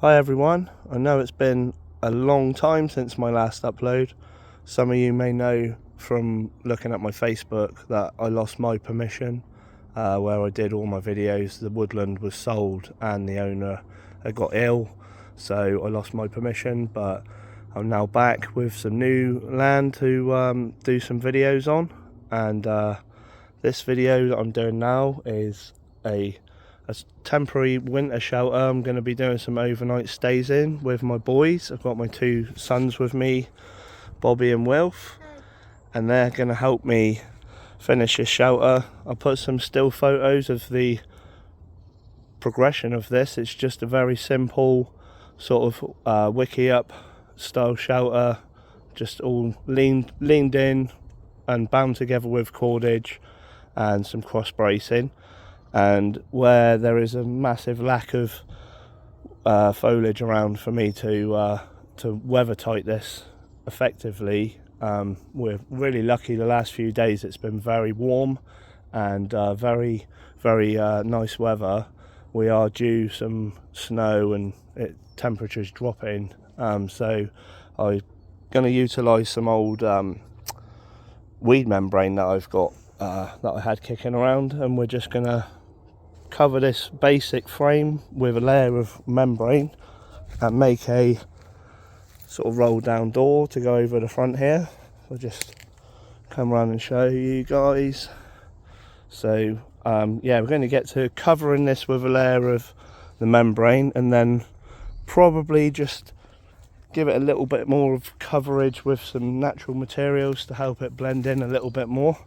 Hi everyone, I know it's been a long time since my last upload. Some of you may know from looking at my Facebook that I lost my permission where I did all my videos. The woodland was sold and the owner had got ill, so I lost my permission, but I'm now back with some new land to do some videos on. And this video that I'm doing now is a temporary winter shelter. I'm going to be doing some overnight stays in with my boys. I've got my two sons with me, Bobby and Wilf, and they're going to help me finish this shelter. I'll put some still photos of the progression of this. It's just a very simple sort of wiki up style shelter, just all leaned in and bound together with cordage and some cross bracing. And where there is a massive lack of foliage around for me to weather tight this effectively, we're really lucky the last few days. It's been very warm and very nice weather. We are due some snow and temperatures dropping, so I'm going to utilise some old weed membrane that I've got that I had kicking around, and we're just going to cover this basic frame with a layer of membrane and make a sort of roll down door to go over the front here. I'll just come around and show you guys. So yeah, we're going to get to covering this with a layer of the membrane and then probably just give it a little bit more of coverage with some natural materials to help it blend in a little bit more.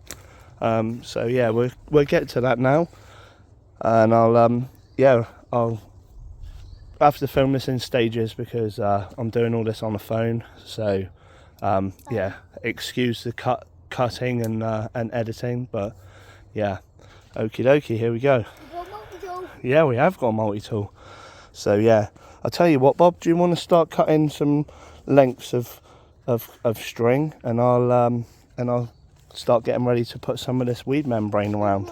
So yeah, we'll get to that now. And I'll have to film this in stages because I'm doing all this on the phone, so yeah, excuse the cutting and editing, but yeah, okie dokie, here we go. Yeah, we have got a multi-tool. So yeah, I'll tell you what, Bob, do you want to start cutting some lengths of string, and I'll start getting ready to put some of this weed membrane around.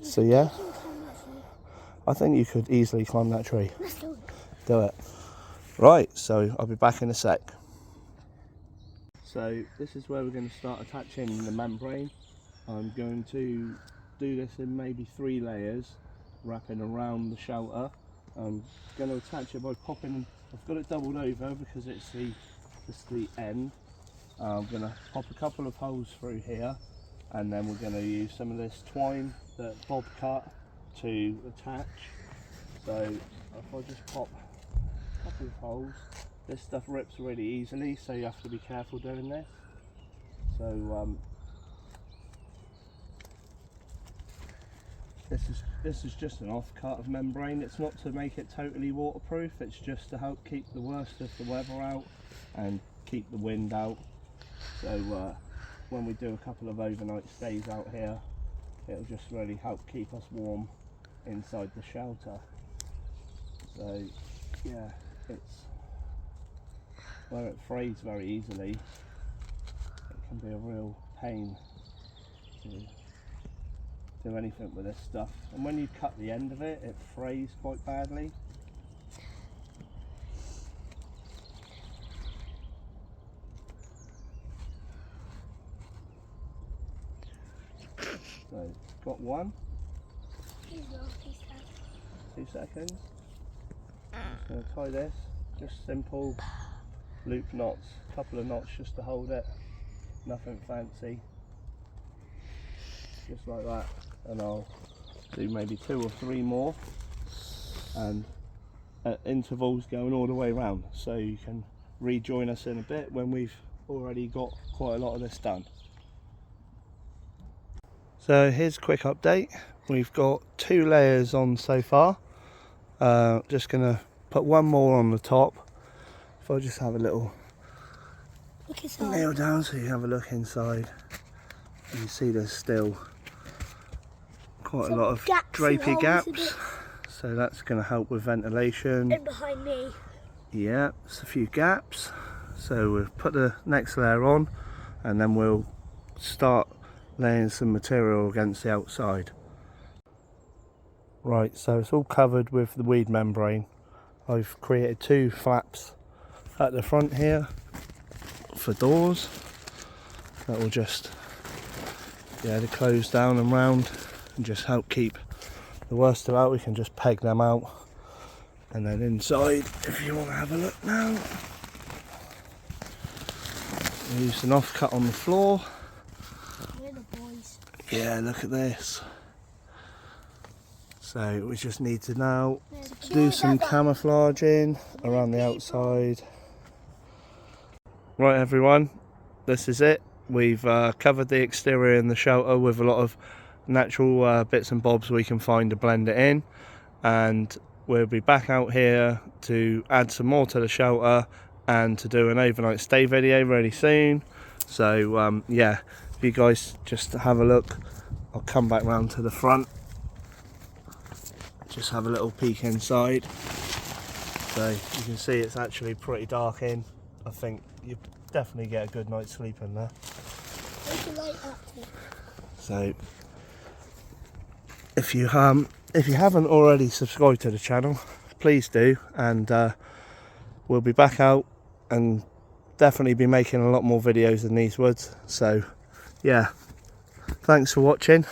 So yeah, I think you could easily climb that tree. Do it. Right, so I'll be back in a sec. So this is where we're going to start attaching the membrane. I'm going to do this in maybe 3 layers, wrapping around the shelter. I'm going to attach it by popping, I've got it doubled over because it's the end. I'm going to pop a couple of holes through here, and then we're going to use some of this twine that Bob cut to attach. So if I just pop a couple of holes, this stuff rips really easily, so you have to be careful doing this. So this is just an offcut of membrane. It's not to make it totally waterproof, it's just to help keep the worst of the weather out and keep the wind out. So when we do a couple of overnight stays out here, it'll just really help keep us warm inside the shelter. So yeah, it's where it frays very easily, it can be a real pain to do anything with this stuff, and when you cut the end of it, it frays quite badly. So got one. 2 seconds. Just going to tie this, just simple loop knots, a couple of knots just to hold it, nothing fancy, just like that. And I'll do maybe 2 or 3 more, and at intervals going all the way around, so you can rejoin us in a bit when we've already got quite a lot of this done. So here's a quick update. We've got 2 layers on so far. Just gonna put 1 more on the top. If I just have a little nail down so you have a look inside, you can see there's still quite a lot of drapey gaps, so that's going to help with ventilation. And behind me, yeah, it's a few gaps. So we'll put the next layer on, and then we'll start laying some material against the outside. Right, so it's all covered with the weed membrane. I've created 2 flaps at the front here for doors that will just to close down and round and just help keep the worst of out. We can just peg them out, and then inside, if you want to have a look now, there's an offcut on the floor. We're the boys. Yeah, look at this. So we just need to now do some camouflaging around the outside. Right everyone, this is it. We've covered the exterior in the shelter with a lot of natural bits and bobs we can find to blend it in, and we'll be back out here to add some more to the shelter and to do an overnight stay video really soon. So yeah, if you guys just have a look, I'll come back round to the front, just have a little peek inside. So you can see it's actually pretty dark in. I think you definitely get a good night's sleep in there. So if you haven't already subscribed to the channel, please do, and we'll be back out and definitely be making a lot more videos in these woods. So yeah, thanks for watching.